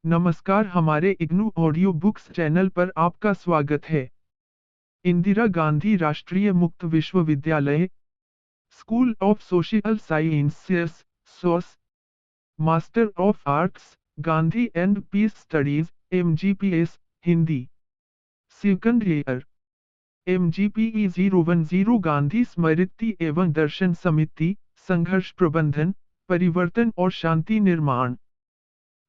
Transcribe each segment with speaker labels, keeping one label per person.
Speaker 1: नमस्कार, हमारे IGNOU audio books channel पर आपका स्वागत है। इंदिरा गांधी राष्ट्रीय मुक्त विश्वविद्यालय, school of social sciences, SOSS, master of arts, Gandhi and peace studies, MGPS, Hindi. Second year, MGPE 010 Gandhi स्मृति एवं दर्शन समिति, संघर्ष प्रबंधन, परिवर्तन और शांति निर्माण।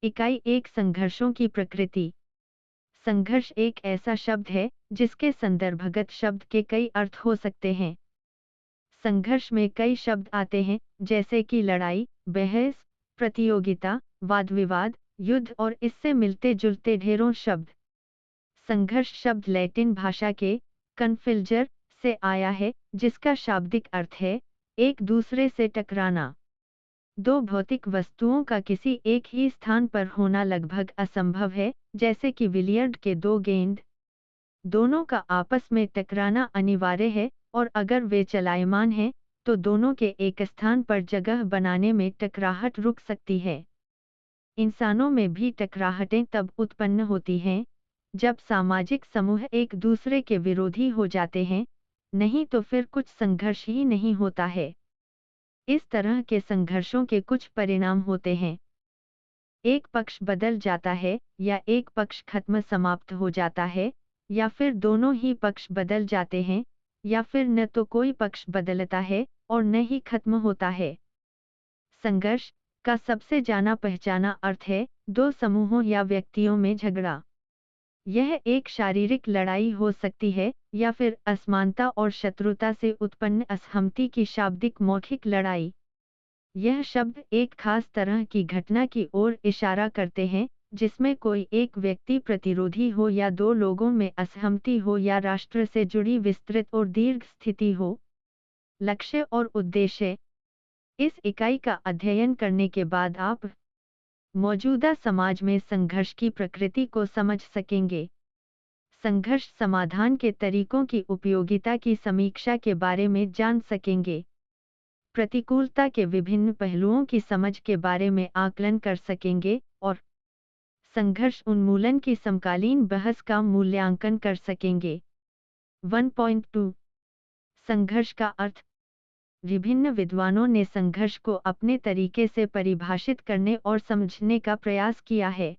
Speaker 2: इकाई 1 संघर्षों की प्रकृति। संघर्ष एक ऐसा शब्द है जिसके संदर्भगत शब्द के कई अर्थ हो सकते हैं। संघर्ष में कई शब्द आते हैं, जैसे कि लड़ाई, बहस, प्रतियोगिता, वाद विवाद, युद्ध और इससे मिलते जुलते ढेरों शब्द। संघर्ष शब्द लैटिन भाषा के कन्फ्लिजर से आया है, जिसका शाब्दिक अर्थ है एक दूसरे से टकराना। दो भौतिक वस्तुओं का किसी एक ही स्थान पर होना लगभग असंभव है, जैसे कि बिलियर्ड के दो गेंद। दोनों का आपस में टकराना अनिवार्य है, और अगर वे चलायमान हैं, तो दोनों के एक स्थान पर जगह बनाने में टकराहट रुक सकती है। इंसानों में भी टकराहटें तब उत्पन्न होती हैं, जब सामाजिक समूह एक दूसरे के विरोधी हो जाते हैं, नहीं तो फिर कुछ संघर्ष ही नहीं होता है। इस तरह के संघर्षों के कुछ परिणाम होते हैं। एक पक्ष बदल जाता है, या एक पक्ष खत्म समाप्त हो जाता है, या फिर दोनों ही पक्ष बदल जाते हैं, या फिर न तो कोई पक्ष बदलता है और न ही खत्म होता है। संघर्ष का सबसे जाना पहचाना अर्थ है दो समूहों या व्यक्तियों में झगड़ा। यह एक शारीरिक लड़ाई हो सकती है, या फिर असमानता और शत्रुता से उत्पन्न असहमति की शाब्दिक मौखिक लड़ाई। यह शब्द एक खास तरह की घटना की ओर इशारा करते हैं, जिसमें कोई एक व्यक्ति प्रतिरोधी हो या दो लोगों में असहमति हो या राष्ट्र से जुड़ी विस्तृत और दीर्घ स्थिति हो। लक्ष्य और उद्देश्य। इस इकाई का अध्ययन करने के बाद आप मौजूदा समाज में संघर्ष की प्रकृति को समझ सकेंगे। संघर्ष समाधान के तरीकों की उपयोगिता की समीक्षा के बारे में जान सकेंगे। प्रतिकूलता के विभिन्न पहलुओं की समझ के बारे में आकलन कर सकेंगे, और संघर्ष उन्मूलन की समकालीन बहस का मूल्यांकन कर सकेंगे। 1.2 संघर्ष का अर्थ। विभिन्न विद्वानों ने संघर्ष को अपने तरीके से परिभाषित करने और समझने का प्रयास किया है।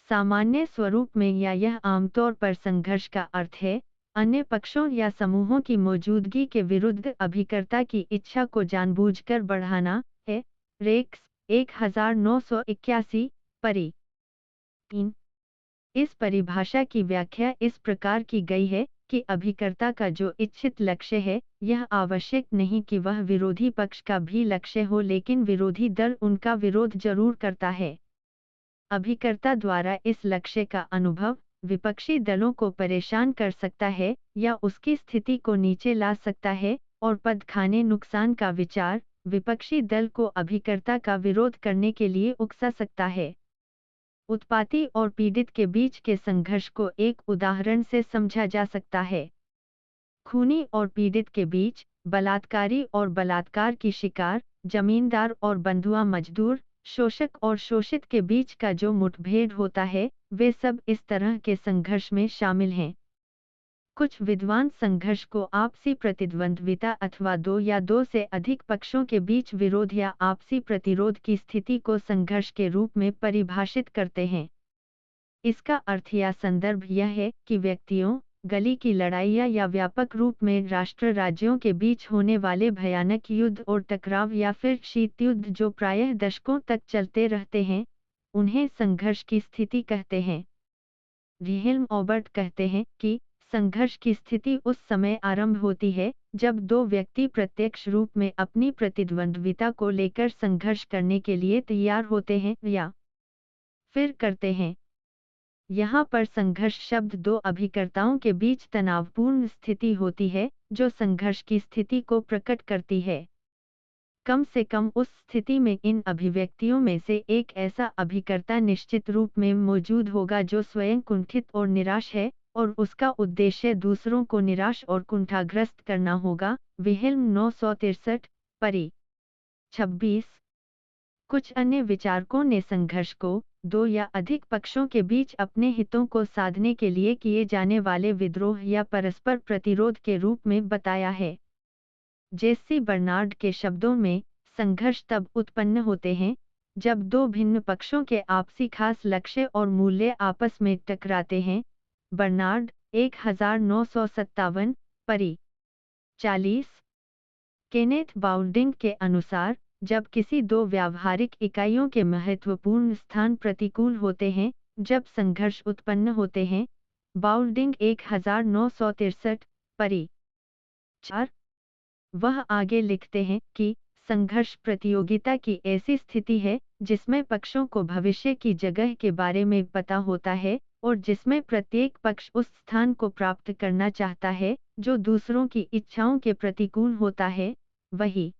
Speaker 2: सामान्य स्वरूप में यह आमतौर पर संघर्ष का अर्थ है अन्य पक्षों या समूहों की मौजूदगी के विरुद्ध अभिकर्ता की इच्छा को जानबूझकर बढ़ाना है। रेक्स 1981 परी 3। इस परिभाषा की व्याख्या इस प्रकार की गई है कि अभिकर्ता का जो इच्छित लक्ष्य है, यह आवश्यक नहीं कि वह विरोधी पक्ष का भी लक्ष्य हो, लेकिन विरोधी दल उनका विरोध जरूर करता है। अभिकर्ता द्वारा इस लक्ष्य का अनुभव विपक्षी दलों को परेशान कर सकता है, या उसकी स्थिति को नीचे ला सकता है, और पद खाने नुकसान का विचार विपक्षी दल को अभिकर्ता का विरोध करने के लिए उकसा सकता है। उत्पाती और पीड़ित के बीच के संघर्ष को एक उदाहरण से समझा जा सकता है। खूनी और पीड़ित के बीच, बलात्कारी और बलात्कार की शिकार, जमींदार और बंधुआ मजदूर, शोषक और शोषित के बीच का जो मुठभेड़ होता है, वे सब इस तरह के संघर्ष में शामिल हैं। कुछ विद्वान संघर्ष को आपसी प्रतिद्वंद्विता अथवा दो या दो से अधिक पक्षों के बीच विरोध या आपसी प्रतिरोध की स्थिति को संघर्ष के रूप में परिभाषित करते हैं। इसका अर्थ या संदर्भ यह है कि व्यक्तियों, गली की लड़ाइयाँ या व्यापक रूप में राष्ट्र राज्यों के बीच होने वाले भयानक युद्ध और टकराव या फिर शीत युद्ध जो प्रायः दशकों तक चलते रहते हैं, उन्हें संघर्ष की स्थिति कहते हैं। विल्हेम ऑबर्ट कहते हैं कि संघर्ष की स्थिति उस समय आरंभ होती है जब दो व्यक्ति प्रत्यक्ष रूप में अपनी प्रतिद्वंद्विता को लेकर संघर्ष करने के लिए तैयार होते हैं या फिर करते हैं। यहाँ पर संघर्ष शब्द दो अभिकर्ताओं के बीच तनावपूर्ण स्थिति होती है जो संघर्ष की स्थिति को प्रकट करती है। कम से कम उस स्थिति में इन अभिव्यक्तियों में से एक ऐसा अभिकर्ता निश्चित रूप में मौजूद होगा जो स्वयं कुंठित और निराश है, और उसका उद्देश्य दूसरों को निराश और कुंठाग्रस्त करना होगा। विल्हेम 963 परी 26। कुछ अन्य विचारकों ने संघर्ष को दो या अधिक पक्षों के बीच अपने हितों को साधने के लिए किए जाने वाले विद्रोह या परस्पर प्रतिरोध के रूप में बताया है। जेसी बर्नार्ड के शब्दों में, संघर्ष तब उत्पन्न होते हैं जब दो भिन्न पक्षों के आपसी खास लक्ष्य और मूल्य आपस में टकराते हैं। बर्नार्ड 1957 परी 40। केनेथ बाउल्डिंग के अनुसार, जब किसी दो व्यावहारिक इकाइयों के महत्वपूर्ण स्थान प्रतिकूल होते हैं, जब संघर्ष उत्पन्न होते हैं। बाउल्डिंग 1963 परी 4। वह आगे लिखते हैं कि संघर्ष प्रतियोगिता की ऐसी स्थिति है जिसमें पक्षों को भविष्य की जगह के बारे में पता होता है और जिसमें प्रत्येक पक्ष उस स्थान को प्राप्त करना चाहता है जो दूसरों की इच्छाओं के प्रतिकूल होता है। वही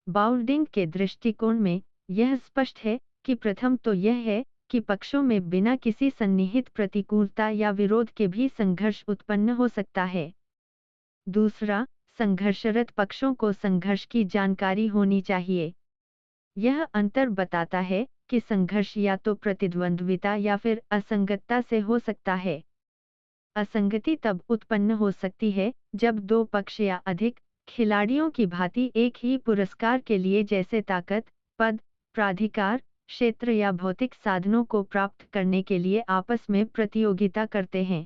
Speaker 2: बाउल्डिंग के दृष्टिकोण में यह स्पष्ट है कि प्रथम तो यह है कि पक्षों में बिना किसी सन्निहित प्रतिकूलता या विरोध के भी संघर्ष उत्पन्न हो सकता है। दूसरा, संघर्षरत पक्षों को संघर्ष की जानकारी होनी चाहिए। यह अंतर बताता है कि संघर्ष या तो प्रतिद्वंद्विता या फिर असंगतता से हो सकता है। असंगति तब उत्पन्न हो सकती है जब दो पक्ष या अधिक खिलाड़ियों की भांति एक ही पुरस्कार के लिए जैसे ताकत, पद, प्राधिकार, क्षेत्र या भौतिक साधनों को प्राप्त करने के लिए आपस में प्रतियोगिता करते हैं।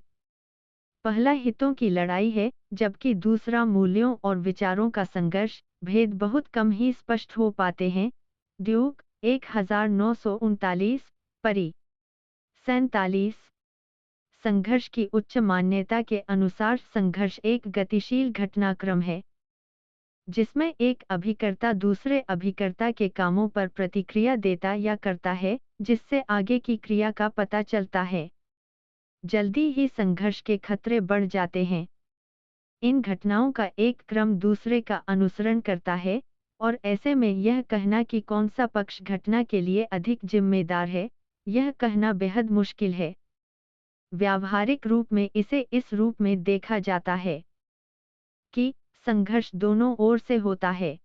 Speaker 2: पहला हितों की लड़ाई है, जबकि दूसरा मूल्यों और विचारों का संघर्ष। भेद बहुत कम ही स्पष्ट हो पाते हैं। ड्यूक 1939 परी 47। संघर्ष की उच्च मान्यता के अनुसार संघर्ष एक गतिशील घटनाक्रम है जिसमें एक अभिकर्ता दूसरे अभिकर्ता के कामों पर प्रतिक्रिया देता या करता है, जिससे आगे की क्रिया का पता चलता है। जल्दी ही संघर्ष के खतरे बढ़ जाते हैं। इन घटनाओं का एक क्रम दूसरे का अनुसरण करता है और ऐसे में यह कहना कि कौन सा पक्ष घटना के लिए अधिक जिम्मेदार है, यह कहना बेहद मुश्किल है। व्यावहारिक रूप में इसे इस रूप में देखा जाता है कि संघर्ष दोनों ओर से होता है।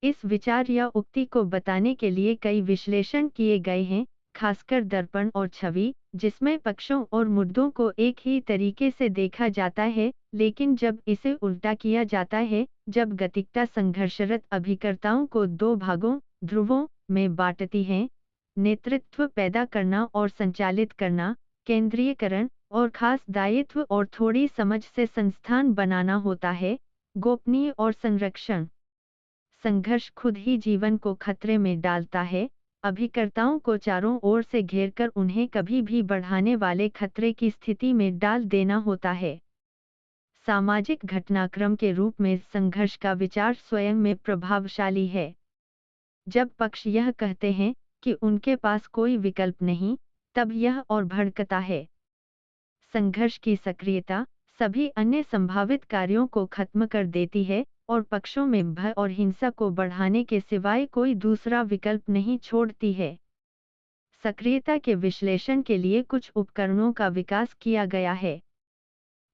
Speaker 2: इस विचार या उक्ति को बताने के लिए कई विश्लेषण किए गए हैं, खासकर दर्पण और छवि, जिसमें पक्षों और मुद्दों को एक ही तरीके से देखा जाता है, लेकिन जब इसे उल्टा किया जाता है, जब गतिकता संघर्षरत अभिकर्ताओं को दो भागों, ध्रुवों, में बांटती है, नेतृत्व पैदा करना और संचालित करना, केंद्रीयकरण और खास दायित्व और थोड़ी समझ से संस्थान बनाना होता है, गोपनीय और संरक्षण। संघर्ष खुद ही जीवन को खतरे में डालता है, अभिकर्ताओं को चारों ओर से घेरकर उन्हें कभी भी बढ़ाने वाले खतरे की स्थिति में डाल देना होता है। सामाजिक घटनाक्रम के रूप में संघर्ष का विचार स्वयं में प्रभावशाली है। जब पक्ष यह कहते हैं कि उनके पास कोई विकल्प नहीं, तब यह और भड़कता है। संघर्ष की सक्रियता सभी अन्य संभावित कार्यों को खत्म कर देती है और पक्षों में भय और हिंसा को बढ़ाने के सिवाय कोई दूसरा विकल्प नहीं छोड़ती है। सक्रियता के विश्लेषण के लिए कुछ उपकरणों का विकास किया गया है।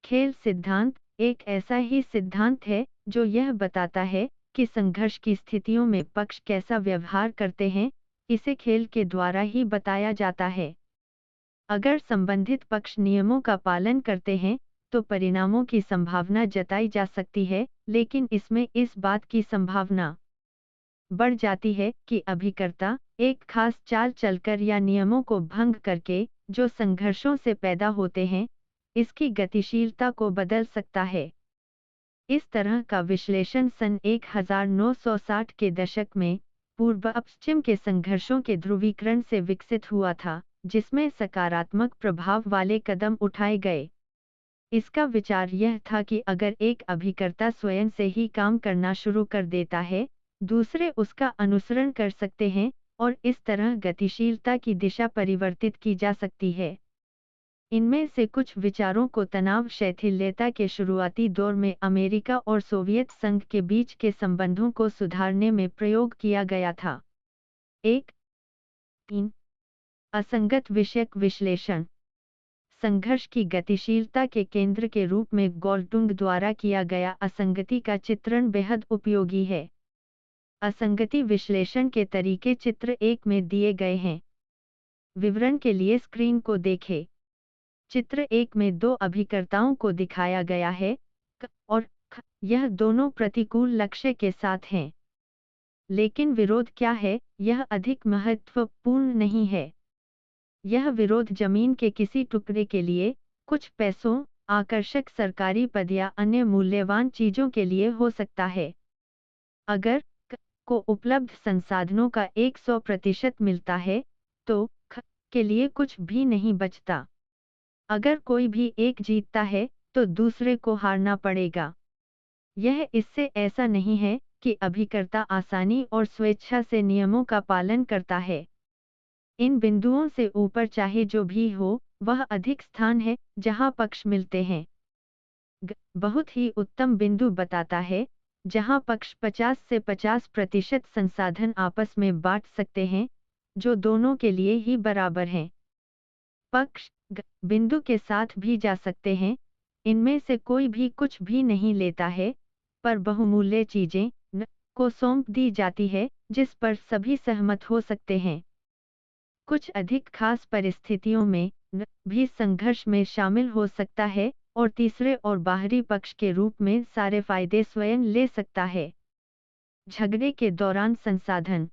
Speaker 2: खेल सिद्धांत एक ऐसा ही सिद्धांत है जो यह बताता है कि संघर्ष की स्थितियों में पक्ष कैसा व्यवहार करते हैं, इसे खेल के द्वारा ही बताया जाता है। अगर संबंधित पक्ष नियमों का पालन करते हैं तो परिणामों की संभावना जताई जा सकती है, लेकिन इसमें इस बात की संभावना बढ़ जाती है कि अभिकर्ता एक खास चाल चलकर या नियमों को भंग करके, जो संघर्षों से पैदा होते हैं, इसकी गतिशीलता को बदल सकता है। इस तरह का विश्लेषण सन 1960 के दशक में पूर्व पश्चिम के संघर्षों के ध्रुवीकरण से विकसित हुआ था, जिसमें सकारात्मक प्रभाव वाले कदम उठाए गए। इसका विचार यह था कि अगर एक अभिकर्ता स्वयं से ही काम करना शुरू कर देता है, दूसरे उसका अनुसरण कर सकते हैं और इस तरह गतिशीलता की दिशा परिवर्तित की जा सकती है। इनमें से कुछ विचारों को तनाव शैथिल्यता के शुरुआती दौर में अमेरिका और सोवियत संघ के बीच के संबंधों को सुधारने में प्रयोग किया गया था। 3. असंगत विषयक विश्लेषण। संघर्ष की गतिशीलता के केंद्र के रूप में गोल्टुंग द्वारा किया गया असंगति का चित्रण बेहद उपयोगी है। असंगति विश्लेषण के तरीके चित्र 1 में दिए गए हैं। विवरण के लिए स्क्रीन को देखें। चित्र 1 में दो अभिकर्ताओं को दिखाया गया है, क और ख। यह दोनों प्रतिकूल लक्ष्य के साथ हैं। लेकिन विरोध क्या है, यह अधिक महत्वपूर्ण नहीं है। यह विरोध जमीन के किसी टुकड़े के लिए, कुछ पैसों, आकर्षक सरकारी पद या अन्य मूल्यवान चीजों के लिए हो सकता है। अगर क को उपलब्ध संसाधनों का 100% मिलता है, तो ख के लिए कुछ भी नहीं बचता। अगर कोई भी एक जीतता है, तो दूसरे को हारना पड़ेगा। यह इससे ऐसा नहीं है कि अभिकर्ता आसानी और स्वेच्छा से नियमों का पालन करता है। इन बिंदुओं से ऊपर चाहे जो भी हो, वह अधिक स्थान है जहां पक्ष मिलते हैं। बहुत ही उत्तम बिंदु बताता है, जहां पक्ष 50 से 50% संसाधन आपस में बांट सकते हैं, जो दोनों के लिए ही बराबर हैं। पक्ष बिंदु के साथ भी जा सकते हैं, इनमें से कोई भी कुछ भी नहीं लेता है, पर बहुमूल्य चीजें को सौंप दी जाती है, जिस पर सभी सहमत हो सकते हैं। कुछ अधिक खास परिस्थितियों में भी संघर्ष में शामिल हो सकता है और तीसरे और बाहरी पक्ष के रूप में सारे फायदे स्वयं ले सकता है। झगड़े के दौरान संसाधन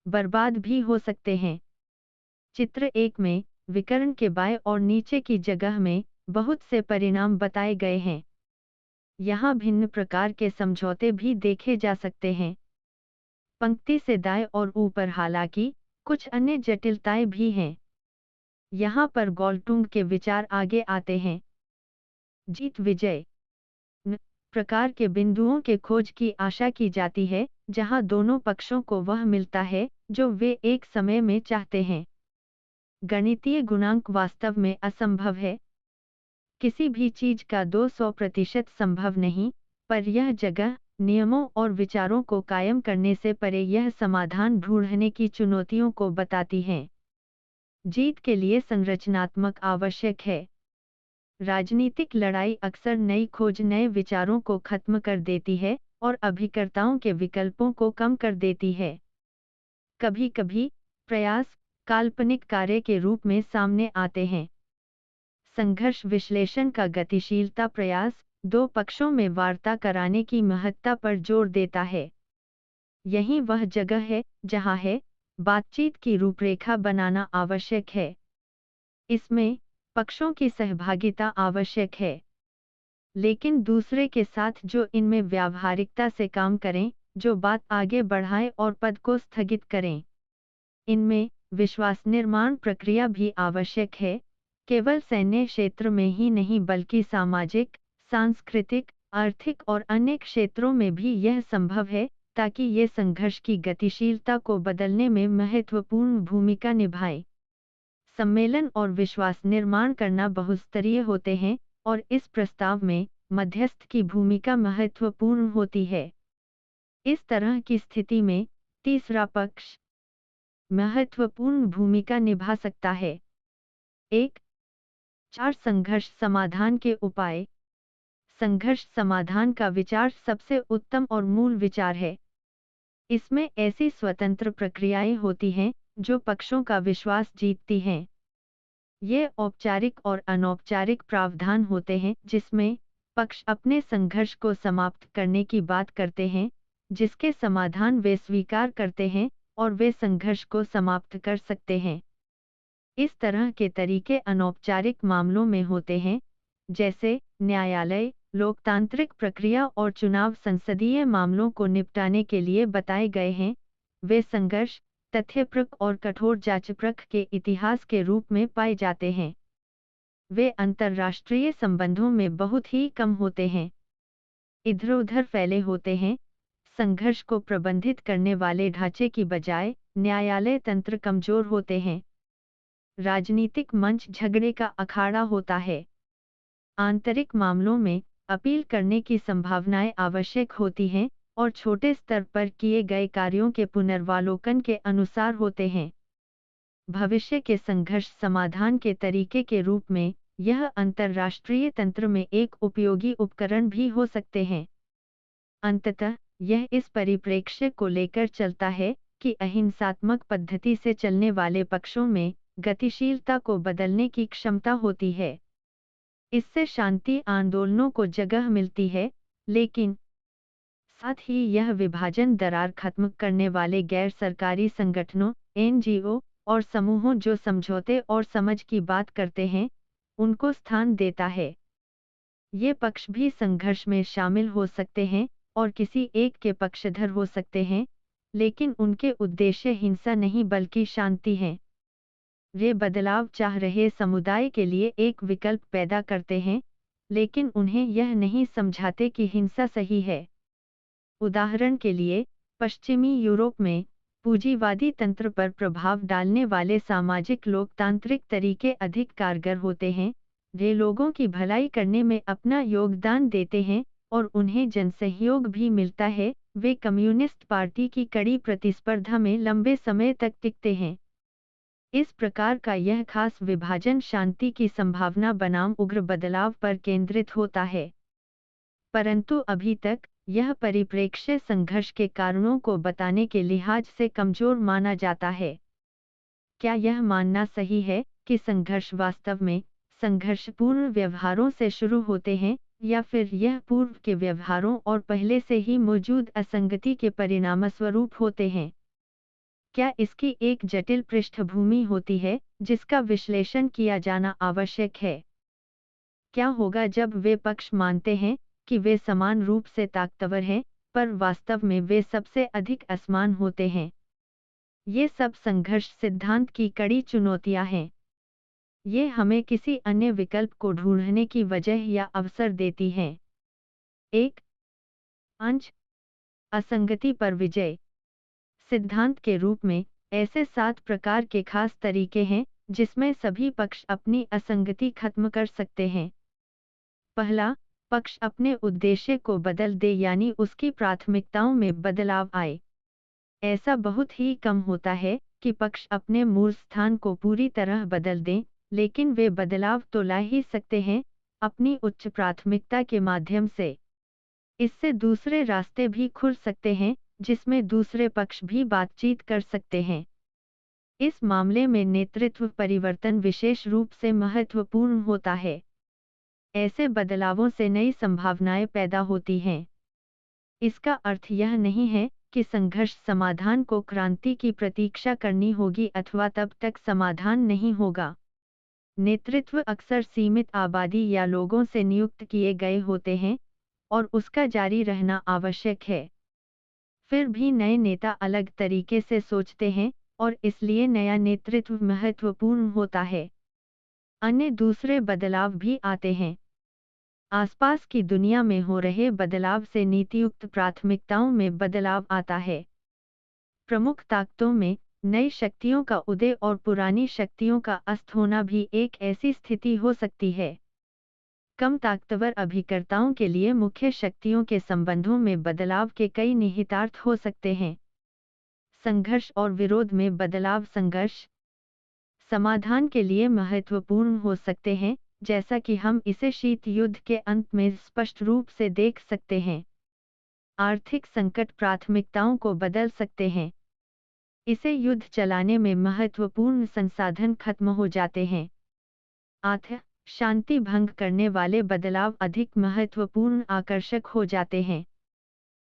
Speaker 2: बर्बाद भी हो सकते हैं। चित्र 1 में विकर्ण के बाएं और नीचे की जगह में बहुत से परिणाम बताए गए हैं। यहाँ भिन्न प्रकार के समझौते भी देखे जा सकते हैं। पंक्ति से दाएं और ऊपर हालांकि कुछ अन्य जटिलताएं भी हैं। यहाँ पर गॉल्टुंग के विचार आगे आते हैं। जीत विजय प्रकार के बिंदुओं के खोज की आशा की जाती है, जहां दोनों पक्षों को वह मिलता है जो वे एक समय में चाहते हैं। गणितीय गुणांक वास्तव में असंभव है। किसी भी चीज का 200% संभव नहीं, पर यह जगह, नियमों और विचारों को कायम करने से परे यह समाधान ढूंढने की चुनौतियों को बताती है। जीत के लिए संरचनात्मक आवश्यक है। राजनीतिक लड़ाई अक्सर नई खोज नए विचारों को खत्म कर देती है और अभिकर्ताओं के विकल्पों को कम कर देती है। कभी-कभी प्रयास काल्पनिक कार्य के रूप में सामने आते हैं। संघर्ष विश्लेषण का गतिशीलता प्रयास दो पक्षों में वार्ता कराने की महत्ता पर जोर देता है। यही वह जगह है जहां है बातचीत की रूपरेखा बनाना आवश्यक है। इसमें पक्षों की सहभागिता आवश्यक है, लेकिन दूसरे के साथ जो इनमें व्यावहारिकता से काम करें, जो बात आगे बढ़ाएं और पद को स्थगित करें। इनमें विश्वास निर्माण प्रक्रिया भी आवश्यक है, केवल सैन्य क्षेत्र में ही नहीं बल्कि सामाजिक, सांस्कृतिक, आर्थिक और अन्य क्षेत्रों में भी यह संभव है, ताकि ये संघर्ष की गतिशीलता को बदलने में महत्वपूर्ण भूमिका निभाए। सम्मेलन और विश्वास निर्माण करना बहुस्तरीय होते हैं और इस प्रस्ताव में मध्यस्थ की भूमिका महत्वपूर्ण होती है। इस तरह की स्थिति में तीसरा पक्ष महत्वपूर्ण भूमिका निभा सकता है। 1. 4 संघर्ष समाधान के उपाय। संघर्ष समाधान का विचार सबसे उत्तम और मूल विचार है। इसमें ऐसी स्वतंत्र प्रक्रियाएं होती हैं जो पक्षों का विश्वास जीतती हैं। ये औपचारिक और अनौपचारिक प्रावधान होते हैं जिसमें पक्ष अपने संघर्ष को समाप्त करने की बात करते हैं, जिसके समाधान वे स्वीकार करते हैं और वे संघर्ष को समाप्त कर सकते हैं। इस तरह के तरीके अनौपचारिक मामलों में होते हैं, जैसे न्यायालय, लोकतांत्रिक प्रक्रिया और चुनाव संसदीय मामलों को निपटाने के लिए बताए गए हैं। वे संघर्ष तथ्यपरक और कठोर जांचपरख के इतिहास के रूप में पाए जाते हैं। वे अंतर्राष्ट्रीय संबंधों में बहुत ही कम होते हैं, इधर-उधर फैले होते हैं। संघर्ष को प्रबंधित करने वाले ढांचे की बजाय न्यायालय तंत्र कमजोर होते हैं। राजनीतिक मंच झगड़े का अखाड़ा होता है। आंतरिक मामलों में अपील करने की संभावनाएं आवश्यक होती हैं और छोटे स्तर पर किए गए कार्यों के पुनर्वालोकन के अनुसार होते हैं। भविष्य के संघर्ष समाधान के तरीके के रूप में यह अंतर्राष्ट्रीय तंत्र में एक उपयोगी उपकरण भी हो सकते हैं। अंततः यह इस परिप्रेक्ष्य को लेकर चलता है कि अहिंसात्मक पद्धति से चलने वाले पक्षों में गतिशीलता को बदलने की क्षमता होती है। इससे शांति आंदोलनों को जगह मिलती है, लेकिन साथ ही यह विभाजन दरार खत्म करने वाले गैर सरकारी संगठनों, एनजीओ और समूहों जो समझौते और समझ की बात करते हैं, उनको स्थान देता है। ये पक्ष भी संघर्ष में शामिल हो सकते हैं और किसी एक के पक्षधर हो सकते हैं, लेकिन उनके उद्देश्य हिंसा नहीं बल्कि शांति हैं। वे बदलाव चाह रहे समुदाय के लिए एक विकल्प पैदा करते हैं, लेकिन उन्हें यह नहीं समझाते कि हिंसा सही है। उदाहरण के लिए, पश्चिमी यूरोप में पूंजीवादी तंत्र पर प्रभाव डालने वाले सामाजिक लोकतांत्रिक तरीके अधिक कारगर होते हैं। वे लोगों की भलाई करने में अपना योगदान देते हैं और उन्हें जनसहयोग भी मिलता है। वे कम्युनिस्ट पार्टी की कड़ी प्रतिस्पर्धा में लंबे समय तक टिकते हैं। इस प्रकार का यह खास विभाजन शांति की संभावना बनाम उग्र बदलाव पर केंद्रित होता है। परंतु अभी तक यह परिप्रेक्ष्य संघर्ष के कारणों को बताने के लिहाज से कमजोर माना जाता है। क्या यह मानना सही है कि संघर्ष वास्तव में संघर्षपूर्ण व्यवहारों से शुरू होते हैं, या फिर यह पूर्व के व्यवहारों और पहले से ही मौजूद असंगति के परिणामस्वरूप होते हैं? क्या इसकी एक जटिल पृष्ठभूमि होती है जिसका विश्लेषण किया जाना आवश्यक है? क्या होगा जब वे पक्ष मानते हैं कि वे समान रूप से ताकतवर हैं, पर वास्तव में वे सबसे अधिक असमान होते हैं? ये सब संघर्ष सिद्धांत की कड़ी चुनौतियां हैं। ये हमें किसी अन्य विकल्प को ढूंढने की वजह या अवसर देती हैं। 1. अंश असंगति पर विजय। सिद्धांत के रूप में ऐसे 7 प्रकार के खास तरीके हैं जिसमें सभी पक्ष अपनी असंगति खत्म कर सकते हैं। पहला, पक्ष अपने उद्देश्य को बदल दे, यानी उसकी प्राथमिकताओं में बदलाव आए। ऐसा बहुत ही कम होता है कि पक्ष अपने मूल स्थान को पूरी तरह बदल दें, लेकिन वे बदलाव तो ला ही सकते हैं, अपनी उच्च प्राथमिकता के माध्यम से। इससे दूसरे रास्ते भी खुल सकते हैं जिसमें दूसरे पक्ष भी बातचीत कर सकते हैं। इस मामले में नेतृत्व परिवर्तन विशेष रूप से महत्वपूर्ण होता है। ऐसे बदलावों से नई संभावनाएं पैदा होती हैं। इसका अर्थ यह नहीं है कि संघर्ष समाधान को क्रांति की प्रतीक्षा करनी होगी अथवा तब तक समाधान नहीं होगा। नेतृत्व अक्सर सीमित आबादी या लोगों से नियुक्त किए गए होते हैं और उसका जारी रहना आवश्यक है। फिर भी नए नेता अलग तरीके से सोचते हैं और इसलिए नया नेतृत्व महत्वपूर्ण होता है। अन्य दूसरे बदलाव भी आते हैं। आसपास की दुनिया में हो रहे बदलाव से नीतियुक्त प्राथमिकताओं में बदलाव आता है। प्रमुख ताकतों में नई शक्तियों का उदय और पुरानी शक्तियों का अस्त होना भी एक ऐसी स्थिति हो सकती है। कम ताकतवर अभिकर्ताओं के लिए मुख्य शक्तियों के संबंधों में बदलाव के कई निहितार्थ हो सकते हैं। संघर्ष और विरोध में बदलाव संघर्ष समाधान के लिए महत्वपूर्ण हो सकते हैं, जैसा कि हम इसे शीत युद्ध के अंत में स्पष्ट रूप से देख सकते हैं। आर्थिक संकट प्राथमिकताओं को बदल सकते हैं। इसे युद्ध चलाने में महत्वपूर्ण संसाधन खत्म हो जाते हैं। शांति भंग करने वाले बदलाव अधिक महत्वपूर्ण आकर्षक हो जाते हैं।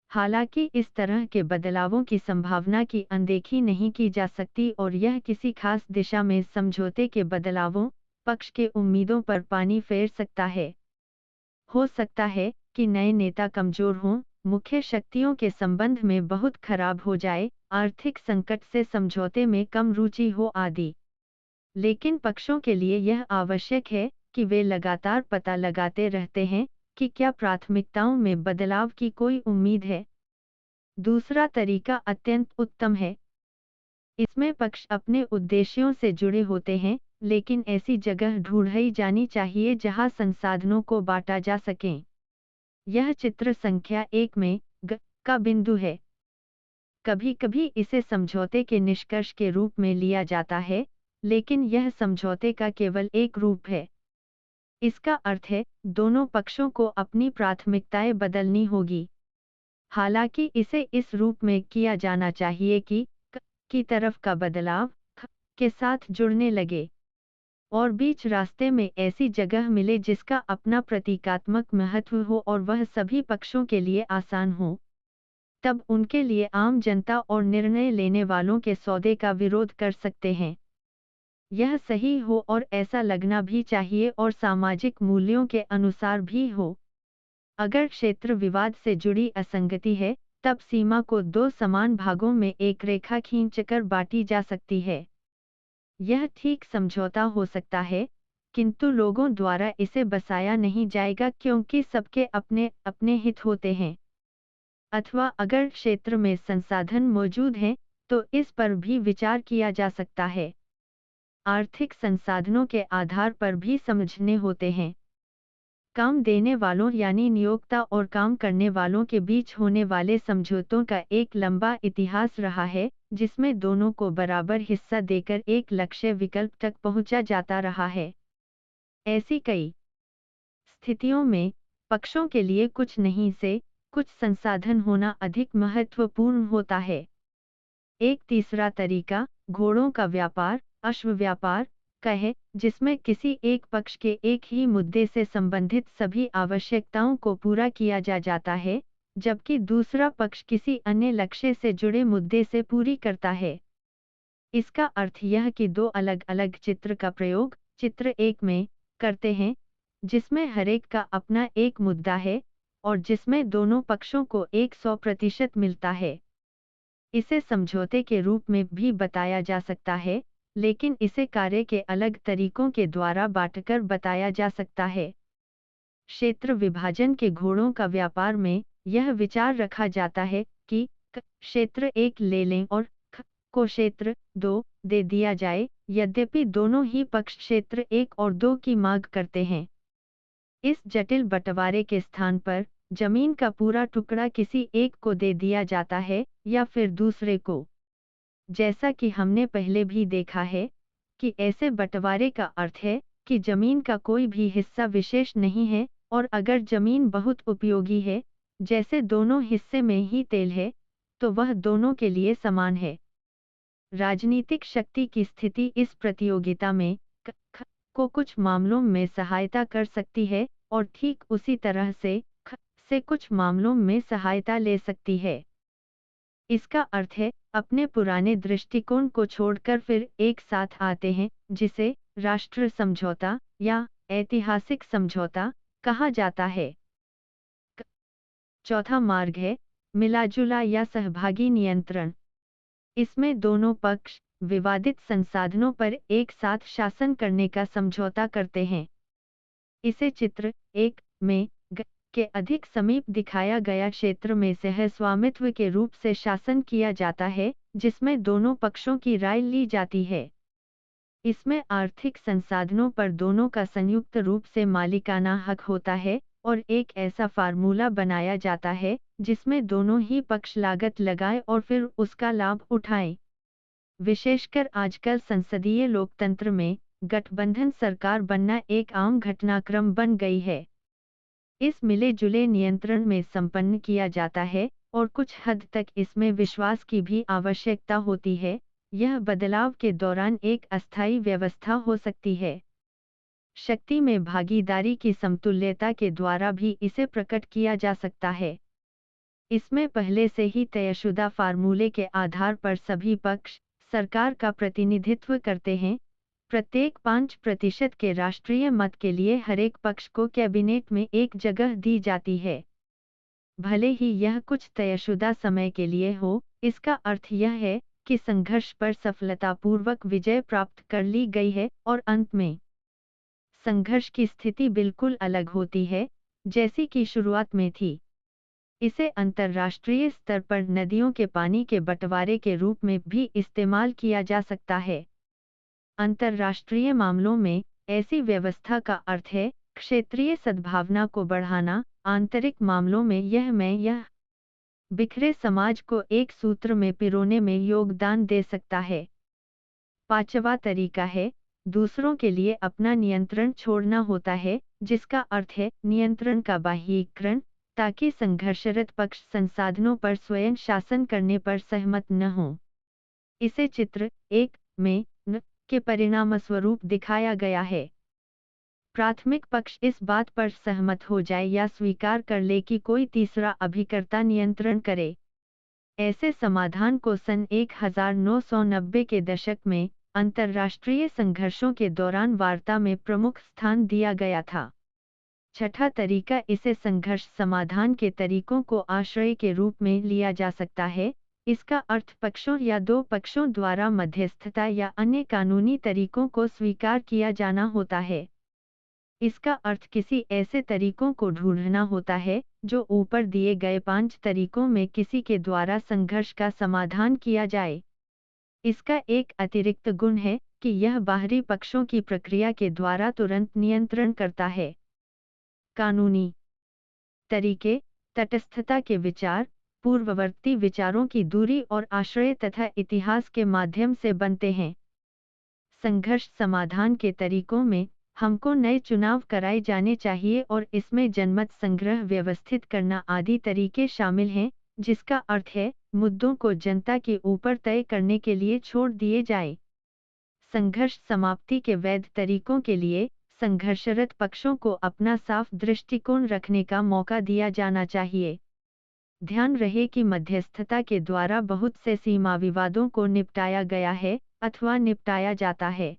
Speaker 2: हालांकि इस तरह के बदलावों की संभावना की अनदेखी नहीं की जा सकती और यह किसी खास दिशा में समझौते के बदलावों पक्ष के उम्मीदों पर पानी फेर सकता है। हो सकता है कि नए नेता कमजोर हों, मुख्य शक्तियों के संबंध में बहुत खराब हो जाए, आर्थिक संकट से समझौते में कम रुचि हो आदि। लेकिन पक्षों के लिए यह आवश्यक है कि वे लगातार पता लगाते रहते हैं कि क्या प्राथमिकताओं में बदलाव की कोई उम्मीद है। दूसरा तरीका अत्यंत उत्तम है। इसमें पक्ष अपने उद्देश्यों से जुड़े होते हैं, लेकिन ऐसी जगह ढूंढी जानी चाहिए जहां संसाधनों को बांटा जा सके। यह चित्र संख्या 1 में का बिंदु है। कभी कभी इसे समझौते के निष्कर्ष के रूप में लिया जाता है, लेकिन यह समझौते का केवल एक रूप है। इसका अर्थ है दोनों पक्षों को अपनी प्राथमिकताएं बदलनी होगी। हालांकि इसे इस रूप में किया जाना चाहिए कि क की तरफ का बदलाव ख के साथ जुड़ने लगे और बीच रास्ते में ऐसी जगह मिले जिसका अपना प्रतीकात्मक महत्व हो और वह सभी पक्षों के लिए आसान हो। तब उनके लिए आम जनता और निर्णय लेने वालों के सौदे का विरोध कर सकते हैं। यह सही हो और ऐसा लगना भी चाहिए और सामाजिक मूल्यों के अनुसार भी हो। अगर क्षेत्र विवाद से जुड़ी असंगति है, तब सीमा को दो समान भागों में एक रेखा खींचकर बांटी जा सकती है। यह ठीक समझौता हो सकता है, किंतु लोगों द्वारा इसे बसाया नहीं जाएगा क्योंकि सबके अपने अपने हित होते हैं। अथवा अगर क्षेत्र में संसाधन मौजूद हैं, तो इस पर भी विचार किया जा सकता है। आर्थिक संसाधनों के आधार पर भी समझने होते हैं। काम देने वालों यानी नियोक्ता और काम करने वालों के बीच होने वाले समझौतों का एक लंबा इतिहास रहा है, जिसमें दोनों को बराबर हिस्सा देकर एक लक्ष्य विकल्प तक पहुंचा जाता रहा है। ऐसी कई स्थितियों में पक्षों के लिए कुछ नहीं से कुछ संसाधन होना अधिक महत्वपूर्ण होता है। एक तीसरा तरीका घोड़ों का व्यापार, अश्व व्यापार का है, जिसमें किसी एक पक्ष के एक ही मुद्दे से संबंधित सभी आवश्यकताओं को पूरा किया जाता है, जबकि दूसरा पक्ष किसी अन्य लक्ष्य से जुड़े मुद्दे से पूरी करता है। इसका अर्थ यह कि दो अलग-अलग चित्र का प्रयोग चित्र एक में करते हैं, जिसमें हरेक का अपना एक मुद्दा है और जिसमें दोनों पक्षों को 100% मिलता है। इसे समझौते के रूप में भी बताया जा सकता है, लेकिन इसे कार्य के अलग तरीकों के द्वारा बांटकर बताया जा सकता है। क्षेत्र विभाजन के घोड़ों का व्यापार में यह विचार रखा जाता है कि क्षेत्र एक ले लें और को क्षेत्र 2 दे दिया जाए, यद्यपि दोनों ही पक्ष क्षेत्र 1 और 2 की मांग करते हैं। इस जटिल बंटवारे के स्थान पर जमीन का पूरा टुकड़ा किसी एक को दे दिया जाता है या फिर दूसरे को। जैसा कि हमने पहले भी देखा है कि ऐसे बंटवारे का अर्थ है कि जमीन का कोई भी हिस्सा विशेष नहीं है और अगर जमीन बहुत उपयोगी है, जैसे दोनों हिस्से में ही तेल है, तो वह दोनों के लिए समान है। राजनीतिक शक्ति की स्थिति इस प्रतियोगिता में को कुछ मामलों में सहायता कर सकती है और ठीक उसी तरह से कुछ मामलों में सहायता ले सकती है। इसका अर्थ है अपने पुराने दृष्टिकोण को छोड़कर फिर एक साथ आते हैं, जिसे राष्ट्र समझौता या ऐतिहासिक समझौता कहा जाता है। चौथा मार्ग है मिलाजुला या सहभागी नियंत्रण। इसमें दोनों पक्ष विवादित संसाधनों पर एक साथ शासन करने का समझौता करते हैं। इसे चित्र 1 में के अधिक समीप दिखाया गया क्षेत्र में सहस्वामित्व के रूप से शासन किया जाता है, जिसमें दोनों पक्षों की राय ली जाती है। इसमें आर्थिक संसाधनों पर दोनों का संयुक्त रूप से मालिकाना हक होता है और एक ऐसा फार्मूला बनाया जाता है जिसमें दोनों ही पक्ष लागत लगाएं और फिर उसका लाभ उठाएं। विशेषकर आजकल संसदीय लोकतंत्र में गठबंधन सरकार बनना एक आम घटनाक्रम बन गई है। इस मिले जुले नियंत्रण में संपन्न किया जाता है और कुछ हद तक इसमें विश्वास की भी आवश्यकता होती है। यह बदलाव के दौरान एक अस्थायी व्यवस्था हो सकती है। शक्ति में भागीदारी की समतुल्यता के द्वारा भी इसे प्रकट किया जा सकता है। इसमें पहले से ही तयशुदा फार्मूले के आधार पर सभी पक्ष सरकार का प्रतिनिधित्व करते हैं। प्रत्येक 5% के राष्ट्रीय मत के लिए हरेक पक्ष को कैबिनेट में एक जगह दी जाती है। भले ही यह कुछ तयशुदा समय के लिए हो, इसका अर्थ यह है कि संघर्ष पर सफलतापूर्वक विजय प्राप्त कर ली गई है और अंत में संघर्ष की स्थिति बिल्कुल अलग होती है, जैसी कि शुरुआत में थी। इसे अंतर्राष्ट्रीय स्तर पर नदियों के पानी के बंटवारे के रूप में भी इस्तेमाल किया जा सकता है। अंतर्राष्ट्रीय मामलों में ऐसी व्यवस्था का अर्थ है क्षेत्रीय सद्भावना को बढ़ाना। आंतरिक मामलों में यह बिखरे समाज को एक सूत्र में पिरोने में योगदान दे सकता है। पांचवा तरीका है दूसरों के लिए अपना नियंत्रण छोड़ना होता है, जिसका अर्थ है नियंत्रण का बाह्यीकरण ताकि संघर्षरत पक्ष संसाधनों पर स्वयं शासन करने पर सहमत न हो। इसे चित्र 1 में न के परिणामस्वरूप दिखाया गया है। प्राथमिक पक्ष इस बात पर सहमत हो जाए या स्वीकार कर ले कि कोई तीसरा अभिकर्ता नियंत्रण करे। ऐसे समाधान को सन 1990 के दशक में अंतर्राष्ट्रीय संघर्षों के दौरान वार्ता में प्रमुख स्थान दिया गया था। छठा तरीका, इसे संघर्ष समाधान के तरीकों को आश्रय के रूप में लिया जा सकता है। इसका अर्थ पक्षों या दो पक्षों द्वारा मध्यस्थता या अन्य कानूनी तरीकों को स्वीकार किया जाना होता है। इसका अर्थ किसी ऐसे तरीकों को ढूंढना होता है जो ऊपर दिए गए 5 तरीकों में किसी के द्वारा संघर्ष का समाधान किया जाए। इसका एक अतिरिक्त गुण है कि यह बाहरी पक्षों की प्रक्रिया के द्वारा तुरंत नियंत्रण करता है। कानूनी तरीके तटस्थता के विचार, पूर्ववर्ती विचारों की दूरी और आश्रय तथा इतिहास के माध्यम से बनते हैं। संघर्ष समाधान के तरीकों में हमको नए चुनाव कराए जाने चाहिए और इसमें जनमत संग्रह व्यवस्थित करना आदि तरीके शामिल हैं, जिसका अर्थ है मुद्दों को जनता के ऊपर तय करने के लिए छोड़ दिए जाए। संघर्ष समाप्ति के वैध तरीकों के लिए संघर्षरत पक्षों को अपना साफ दृष्टिकोण रखने का मौका दिया जाना चाहिए। ध्यान रहे कि मध्यस्थता के द्वारा बहुत से सीमा विवादों को निपटाया गया है अथवा निपटाया जाता है।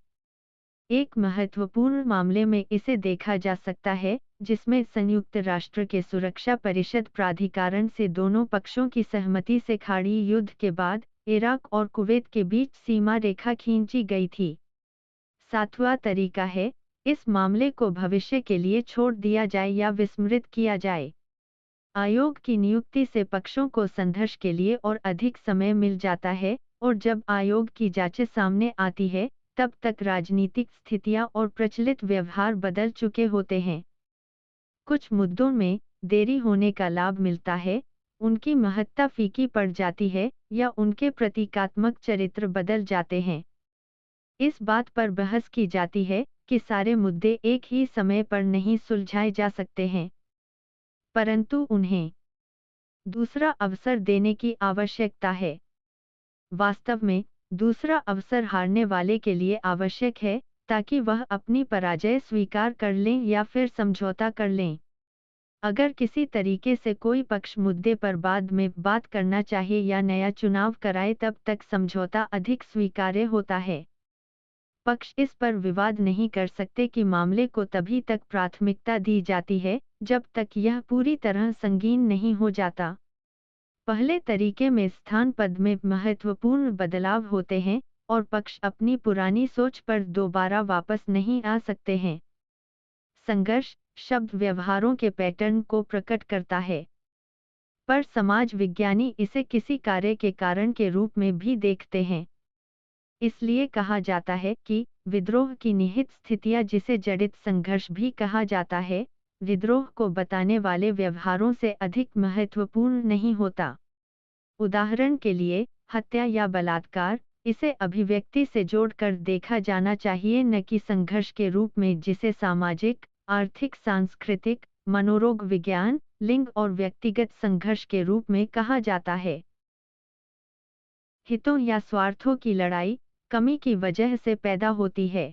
Speaker 2: एक महत्वपूर्ण मामले में इसे देखा जा सकता है जिसमें संयुक्त राष्ट्र के सुरक्षा परिषद प्राधिकरण से दोनों पक्षों की सहमति से खाड़ी युद्ध के बाद इराक और कुवैत के बीच सीमा रेखा खींची गई थी। सातवां तरीका है, इस मामले को भविष्य के लिए छोड़ दिया जाए या विस्मृत किया जाए। आयोग की नियुक्ति से पक्षों को संघर्ष के लिए और अधिक समय मिल जाता है और जब आयोग की जांचें सामने आती है तब तक राजनीतिक स्थितियां और प्रचलित व्यवहार बदल चुके होते हैं। कुछ मुद्दों में देरी होने का लाभ मिलता है, उनकी महत्ता फीकी पड़ जाती है या उनके प्रतीकात्मक चरित्र बदल जाते हैं। इस बात पर बहस की जाती है कि सारे मुद्दे एक ही समय पर नहीं सुलझाए जा सकते हैं, परंतु उन्हें दूसरा अवसर देने की आवश्यकता है। वास्तव में दूसरा अवसर हारने वाले के लिए आवश्यक है ताकि वह अपनी पराजय स्वीकार कर लें या फिर समझौता कर लें। अगर किसी तरीके से कोई पक्ष मुद्दे पर बाद में बात करना चाहिए या नया चुनाव कराए तब तक समझौता अधिक स्वीकार्य होता है। पक्ष इस पर विवाद नहीं कर सकते कि मामले को तभी तक प्राथमिकता दी जाती है जब तक यह पूरी तरह संगीन नहीं हो जाता। पहले तरीके में स्थान पद में महत्वपूर्ण बदलाव होते हैं और पक्ष अपनी पुरानी सोच पर दोबारा वापस नहीं आ सकते हैं। संघर्ष शब्द व्यवहारों के पैटर्न को प्रकट करता है, पर समाज विज्ञानी इसे किसी कार्य के कारण के रूप में भी देखते हैं। इसलिए कहा जाता है कि विद्रोह की निहित स्थितियां, जिसे जड़ित संघर्ष भी कहा जाता है, विद्रोह को बताने वाले व्यवहारों से अधिक महत्वपूर्ण नहीं होता। उदाहरण के लिए हत्या या बलात्कार, इसे अभिव्यक्ति से जोड़कर देखा जाना चाहिए न कि संघर्ष के रूप में जिसे सामाजिक, आर्थिक, सांस्कृतिक, मनोरोग विज्ञान, लिंग और व्यक्तिगत संघर्ष के रूप में कहा जाता है। हितों या स्वार्थों की लड़ाई कमी की वजह से पैदा होती है।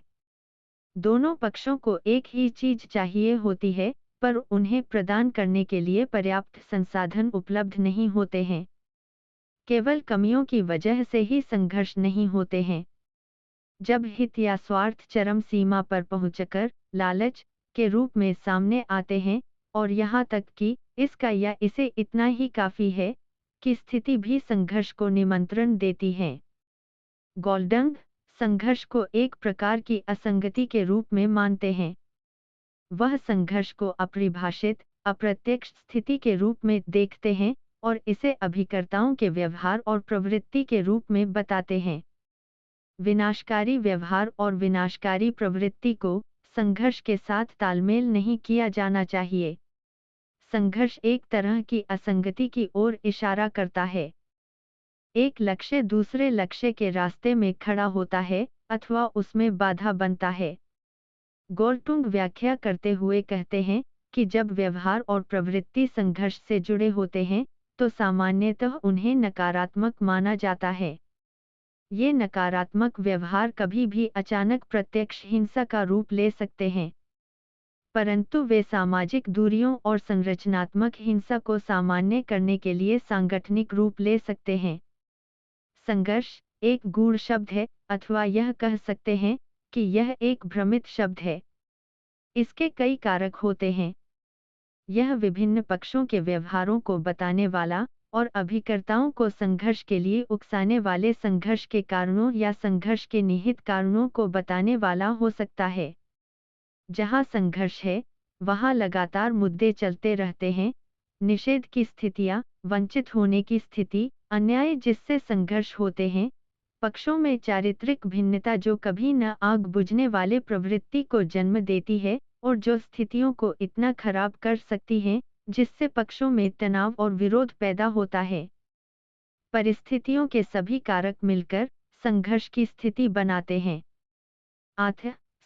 Speaker 2: दोनों पक्षों को एक ही चीज चाहिए होती है, पर उन्हें प्रदान करने के लिए पर्याप्त संसाधन उपलब्ध नहीं होते हैं। केवल कमियों की वजह से ही संघर्ष नहीं होते हैं। जब हित या स्वार्थ चरम सीमा पर पहुंचकर लालच के रूप में सामने आते हैं और यहाँ तक कि इसका या इसे इतना ही काफी है कि स्थिति भी संघर्ष को निमंत्रण देती है। गोल्डंग संघर्ष को एक प्रकार की असंगति के रूप में मानते हैं। वह संघर्ष को अपरिभाषित, अप्रत्यक्ष स्थिति के रूप में देखते हैं और इसे अभिकर्ताओं के व्यवहार और प्रवृत्ति के रूप में बताते हैं। विनाशकारी व्यवहार और विनाशकारी प्रवृत्ति को संघर्ष के साथ तालमेल नहीं किया जाना चाहिए। संघर्ष एक तरह की असंगति की ओर इशारा करता है। एक लक्ष्य दूसरे लक्ष्य के रास्ते में खड़ा होता है अथवा उसमें बाधा बनता है। गोल्टुंग व्याख्या करते हुए कहते हैं कि जब व्यवहार और प्रवृत्ति संघर्ष से जुड़े होते हैं तो सामान्यतः उन्हें नकारात्मक माना जाता है। ये नकारात्मक व्यवहार कभी भी अचानक प्रत्यक्ष हिंसा का रूप ले सकते हैं, परंतु वे सामाजिक दूरियों और संरचनात्मक हिंसा को सामान्य करने के लिए सांगठनिक रूप ले सकते हैं। संघर्ष एक गूढ़ शब्द है, अथवा यह कह सकते हैं कि यह एक भ्रमित शब्द है। इसके कई कारक होते हैं। यह विभिन्न पक्षों के व्यवहारों को बताने वाला और अभिकर्ताओं को संघर्ष के लिए उकसाने वाले संघर्ष के कारणों या संघर्ष के निहित कारणों को बताने वाला हो सकता है। जहाँ संघर्ष है, वहाँ लगातार मुद्दे चलते रहते हैं, निषेध की स्थितियाँ, वंचित होने की स्थिति, अन्याय जिससे संघर्ष होते हैं, पक्षों में चारित्रिक भिन्नता जो कभी न आग बुझने वाले प्रवृत्ति को जन्म देती है और जो स्थितियों को इतना खराब कर सकती हैं, जिससे पक्षों में तनाव और विरोध पैदा होता है। परिस्थितियों के सभी कारक मिलकर संघर्ष की स्थिति बनाते हैं।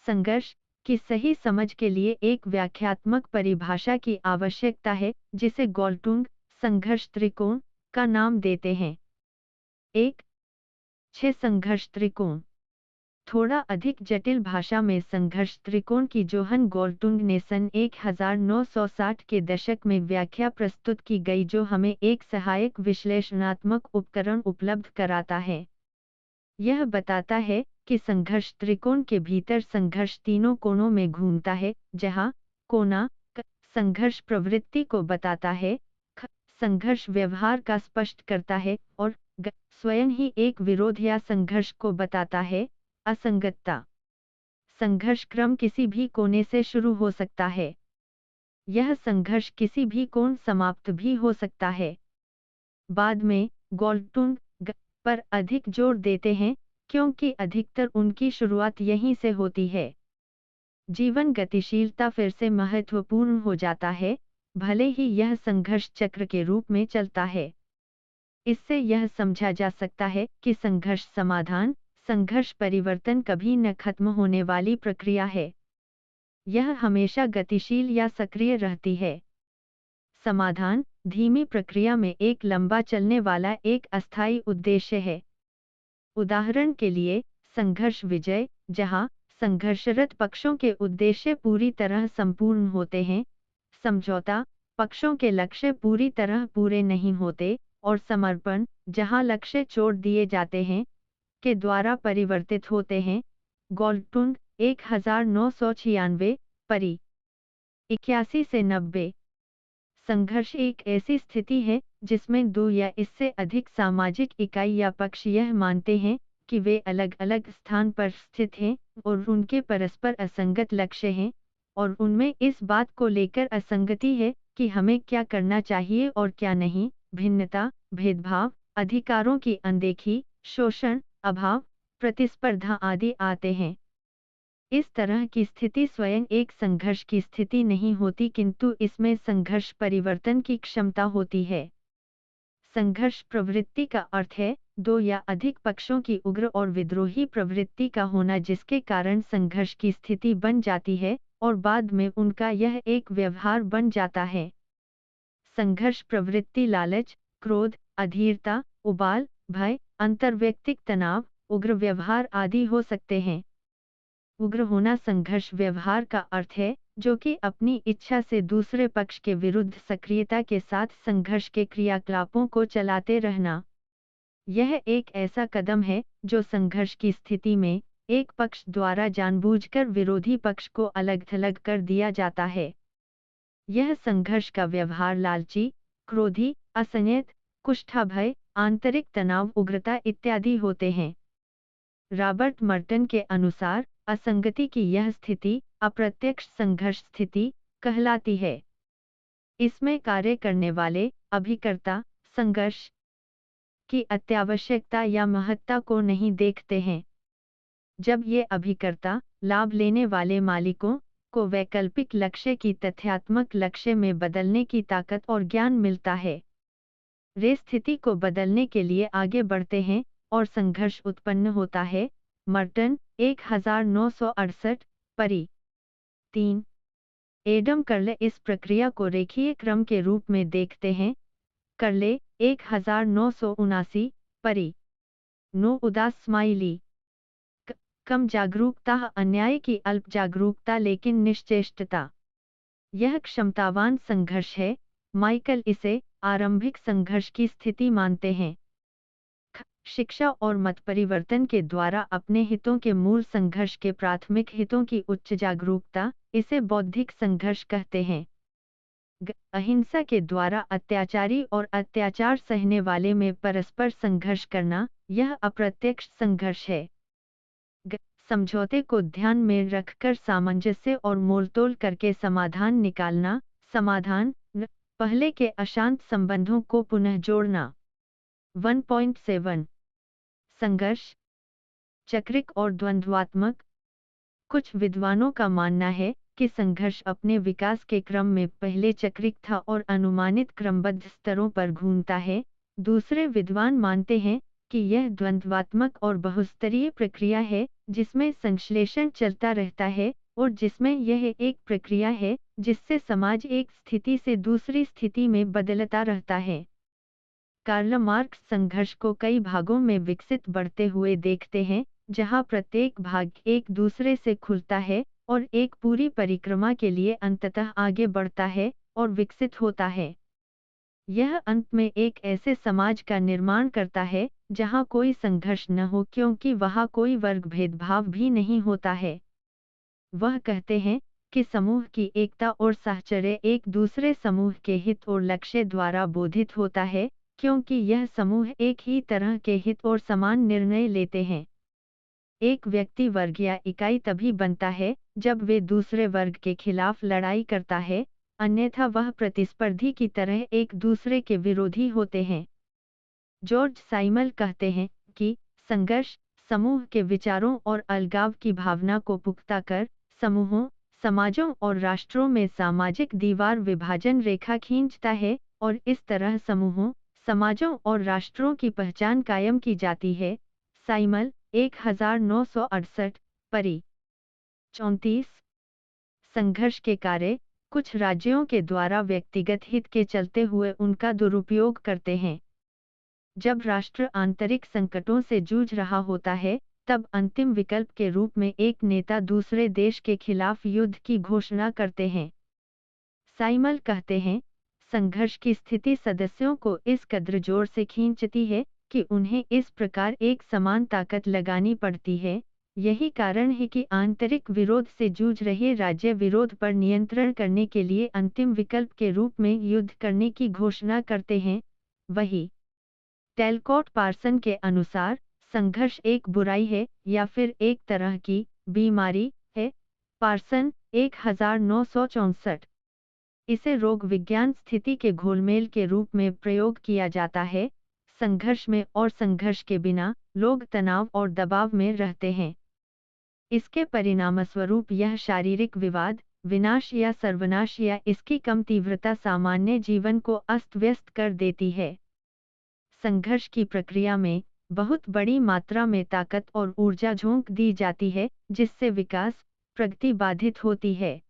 Speaker 2: संघर्ष की सही समझ के लिए एक व्याख्यात्मक परिभाषा की आवश्यकता है, जिसे गोल्टुंग संघर्ष त्रिकोण का नाम देते हैं। 6 संघर्ष त्रिकोण। थोड़ा अधिक जटिल भाषा में संघर्ष त्रिकोण की जोहन गोल्टुंग ने सन 1960 के दशक में व्याख्या प्रस्तुत की गई, जो हमें एक सहायक विश्लेषणात्मक उपकरण उपलब्ध कराता है। यह बताता है कि संघर्ष त्रिकोण के भीतर संघर्ष तीनों कोणों में घूमता है, जहाँ कोना संघर्ष प्रवृत्ति को बताता है, संघर्ष व्यवहार का स्पष्ट करता है और स्वयं ही एक विरोध या संघर्ष को बताता है। असंगतता। संघर्ष क्रम किसी भी कोने से शुरू हो सकता है। यह संघर्ष किसी भी कोण समाप्त भी हो सकता है। बाद में गोल्टुंग पर अधिक जोर देते हैं, क्योंकि अधिकतर उनकी शुरुआत यहीं से होती है। जीवन गतिशीलता फिर से महत्वपूर्ण हो जाता है, भले ही यह संघर्ष चक्र के रूप में चलता है। इससे यह समझा जा सकता है कि संघर्ष समाधान, संघर्ष परिवर्तन कभी न खत्म होने वाली प्रक्रिया है। यह हमेशा गतिशील या सक्रिय रहती है। समाधान धीमी प्रक्रिया में एक लंबा चलने वाला एक अस्थायी उद्देश्य है। उदाहरण के लिए, संघर्ष विजय, जहां संघर्षरत पक्षों के उद्देश्य पूरी तरह संपूर्ण होते हैं, समझौता, पक्षों के लक्ष्य पूरी तरह पूरे नहीं होते, और समर्पण, जहां लक्ष्य छोड़ दिए जाते हैं, के द्वारा परिवर्तित होते हैं। गोल्टुंग 1996 परी 81 से 90। संघर्ष एक ऐसी स्थिति है जिसमें दो या इससे अधिक सामाजिक इकाई या पक्ष यह मानते हैं कि वे अलग अलग स्थान पर स्थित हैं और उनके परस्पर असंगत लक्ष्य हैं, और उनमें इस बात को लेकर असंगति है कि हमें क्या करना चाहिए और क्या नहीं। भिन्नता, भेदभाव, अधिकारों की अनदेखी, शोषण, अभाव, प्रतिस्पर्धा आदि आते हैं। इस तरह की स्थिति स्वयं एक संघर्ष की स्थिति नहीं होती, किंतु इसमें संघर्ष परिवर्तन की क्षमता होती है। संघर्ष प्रवृत्ति का अर्थ है दो या अधिक पक्षों की उग्र और विद्रोही प्रवृत्ति का होना, जिसके कारण संघर्ष की स्थिति बन जाती है और बाद में उनका यह एक व्यवहार बन जाता है। संघर्ष प्रवृत्ति लालच, क्रोध, अधीरता, उबाल, भय, अंतर्वैयक्तिक तनाव, उग्र व्यवहार आदि हो सकते हैं। उग्र होना संघर्ष व्यवहार का अर्थ है, जो कि अपनी इच्छा से दूसरे पक्ष के विरुद्ध सक्रियता के साथ संघर्ष के क्रियाकलापों को चलाते रहना। यह एक ऐसा कदम है जो संघर्ष की स्थिति में एक पक्ष द्वारा जानबूझकर विरोधी पक्ष को अलग-थलग कर दिया जाता है। यह संघर्ष का व्यवहार लालची, क्रोधी, असंयत, कुष्ठाभय, आंतरिक तनाव, उग्रता इत्यादि होते हैं। रॉबर्ट मर्टन के अनुसार असंगति की यह स्थिति अप्रत्यक्ष संघर्ष स्थिति कहलाती है। इसमें कार्य करने वाले अभिकर्ता संघर्ष की अत्यावश्यकता या महत्ता को नहीं देखते हैं। जब ये अभिकर्ता लाभ लेने वाले मालिकों को वैकल्पिक लक्ष्य की तथ्यात्मक लक्ष्य में बदलने की ताकत और ज्ञान मिलता है, वे स्थिति को बदलने के लिए आगे बढ़ते हैं और संघर्ष उत्पन्न होता है। मर्टन 1968 परी 3। एडम कर्ले इस प्रक्रिया को रेखीय क्रम के रूप में देखते हैं। कर्ले 1979 परी। नो उदास स्माइली। कम जागरूकता, अन्याय की अल्प जागरूकता लेकिन निश्चेष्टता। यह क्षमतावान संघर्ष है। माइकल इसे आरंभिक संघर्ष की स्थिति मानते हैं। शिक्षा और मत परिवर्तन के द्वारा अपने हितों के मूल संघर्ष के प्राथमिक हितों की उच्च जागरूकता, इसे बौद्धिक संघर्ष कहते हैं। अहिंसा के द्वारा अत्याचारी और अत्याचार सहने वाले में परस्पर संघर्ष करना, यह अप्रत्यक्ष संघर्ष है। समझौते को ध्यान में रखकर सामंजस्य और मोलतोल करके समाधान निकालना। समाधान पहले के अशांत संबंधों को पुनः जोड़ना। 1.7 संघर्ष चक्रिक और द्वंद्वात्मक। कुछ विद्वानों का मानना है कि संघर्ष अपने विकास के क्रम में पहले चक्रिक था और अनुमानित क्रमबद्ध स्तरों पर घूमता है। दूसरे विद्वान मानते हैं कि यह द्वंद्वात्मक और बहुस्तरीय प्रक्रिया है, जिसमें संश्लेषण चलता रहता है और जिसमें यह एक प्रक्रिया है जिससे समाज एक स्थिति से दूसरी स्थिति में बदलता रहता है। कार्ल मार्क्स संघर्ष को कई भागों में विकसित बढ़ते हुए देखते हैं, जहां प्रत्येक भाग एक दूसरे से खुलता है और एक पूरी परिक्रमा के लिए अंततः आगे बढ़ता है और विकसित होता है। यह अंत में एक ऐसे समाज का निर्माण करता है जहां कोई संघर्ष न हो, क्योंकि वहां कोई वर्ग भेदभाव भी नहीं होता है। वह कहते हैं कि समूह की एकता और साहचर्य एक दूसरे समूह के हित और लक्ष्य द्वारा बोधित होता है, क्योंकि यह समूह एक ही तरह के हित और समान निर्णय लेते हैं। एक व्यक्ति वर्ग या इकाई तभी बनता है जब वे दूसरे वर्ग के खिलाफ लड़ाई करता है, अन्यथा वह प्रतिस्पर्धी की तरह एक दूसरे के विरोधी होते हैं। जॉर्ज साइमल कहते हैं कि संघर्ष समूह के विचारों और अलगाव की भावना को पुख्ता कर समूहों, समाजों और राष्ट्रों में सामाजिक दीवार विभाजन रेखा खींचता है और इस तरह समूहों, समाजों और राष्ट्रों की पहचान कायम की जाती है। साइमल 1968 परी। 34 संघर्ष के कार्य कुछ राज्यों के द्वारा व्यक्तिगत हित के चलते हुए उनका दुरुपयोग करते हैं। जब राष्ट्र आंतरिक संकटों से जूझ रहा होता है, तब अंतिम विकल्प के रूप में एक नेता दूसरे देश के खिलाफ युद्ध की घोषणा करते हैं। साइमल कहते हैं, संघर्ष की स्थिति सदस्यों को इस कद्र जोर से खींचती है कि उन्हें इस प्रकार एक समान ताकत लगानी पड़ती है। यही कारण है कि आंतरिक विरोध से जूझ रहे राज्य विरोध पर नियंत्रण करने के लिए अंतिम विकल्प के रूप में युद्ध करने की घोषणा करते हैं। वही टेलकोट पार्सन के अनुसार संघर्ष एक बुराई है या फिर एक तरह की बीमारी है। पार्सन 1964। इसे रोग विज्ञान स्थिति के घोलमेल के रूप में प्रयोग किया जाता है। संघर्ष में और संघर्ष के बिना लोग तनाव और दबाव में रहते हैं। इसके परिणामस्वरूप यह शारीरिक विवाद, विनाश या सर्वनाश या इसकी कम तीव्रता सामान्य जीवन को अस्त व्यस्त कर देती है। संघर्ष की प्रक्रिया में बहुत बड़ी मात्रा में ताकत और ऊर्जा झोंक दी जाती है, जिससे विकास, प्रगति बाधित होती है।